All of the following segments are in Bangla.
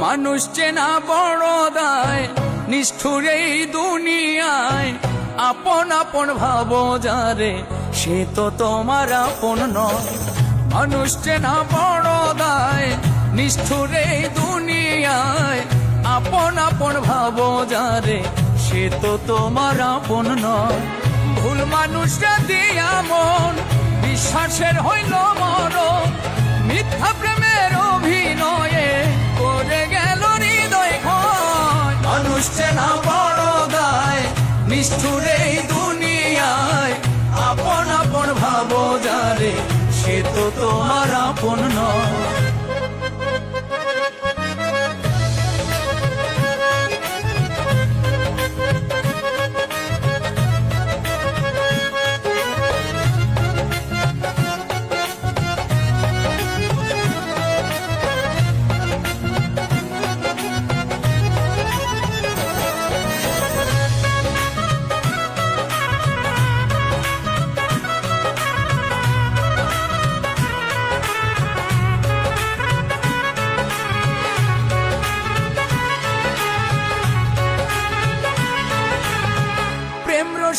মানুষ চেনা বড় দায়, নিষ্ঠুর এই দুনিয়ায়। আপন আপন ভাবো যারে, সে তো তোমার আপন নয়। মানুষ চেনা বড় দায়, নিষ্ঠুর এই দুনিয়ায়। আপন আপন ভাবো যারে, সে তো তোমার আপন নয়। ভুল মানুষরা দিয়া মন, বিশ্বাসের হইল মরণ। মিথ্যা প্রেমের অভিনয়ে করে গেল হৃদয় ক্ষয়। মানুষ চেনা বড় দায়, নিষ্ঠুর এই দুনিয়ায়। আপন আপন ভাবো যারে, সে তো তোমার আপন নয়।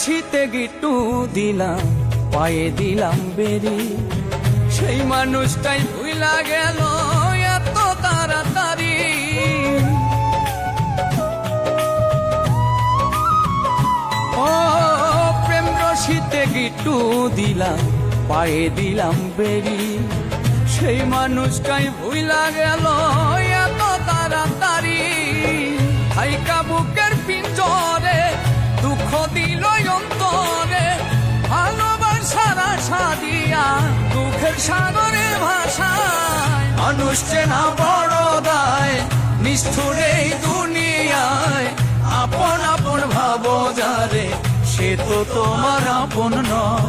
শীতে গিট্টু দিলাম, পায়ে দিলাম বেরি। সেই মানুষটাই ভুইলা গেল এত তাড়াতাড়ি। ও প্রেম রশিতে গিট্টু দিলাম, পায়ে দিলাম বেরি। সেই মানুষটাই ভুইলা গেল এত তাড়াতাড়ি। হাইকা বুকের পিঞ্জরে দুঃখ দিল অন্তরে। ভালোবাসার আশা দিয়া দুঃখের সাগরে ভাষায়। মানুষ চেনা বড় দায়, নিষ্ঠুর এই দুনিয়ায়। আপন আপন ভাবো যারে, সে তো তোমার আপন নয়।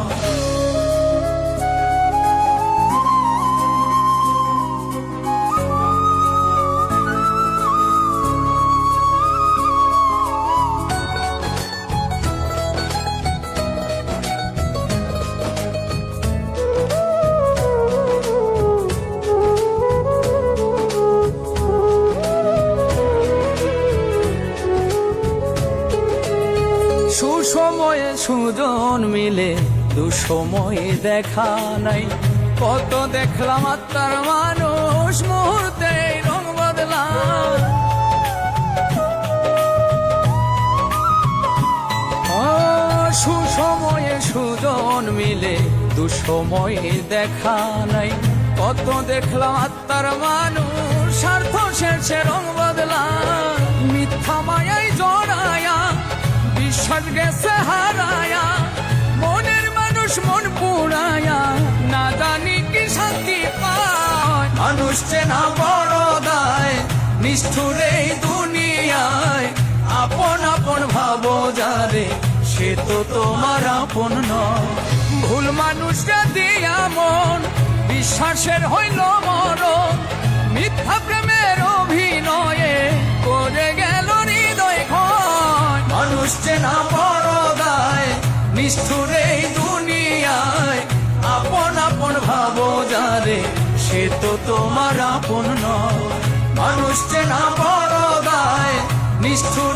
সুসময়ে সুজন মিলে, দুসময়ে দেখা নাই। কত দেখলাম আত্মার মানুষ, মুহূর্তে রং বদলা। সুসময়ে সুজন মিলে, দুসময়ে দেখা নাই। কত দেখলাম আত্মার মানুষ, স্বার্থ শেষে রং বদলা। মিথ্যা মায়াই জড়ায়া, বিশ্বাস গেছে হারায়া। মনের মানুষ মন পুরায়া, না জানি কি শান্তি পায়। মানুষ চেনা বড় দায়, নিষ্ঠুর এই দুনিয়ায়। আপন আপন ভাবো যারে, সে তো তোমার আপন নয়। ভুল মানুষরা দিয়া মন, বিশ্বাসের হইল মরণ। মিথ্যা প্রেমের অভিনয়ে করে গেল হৃদয় ক্ষয়। মানুষ চেনা বড় দায়, নিষ্ঠুর এই দুনিয়ায়। আপন আপন ভাবো যারে, সে তো তোমার আপন নয়। মানুষ চেনা বড় দায়, নিষ্ঠুর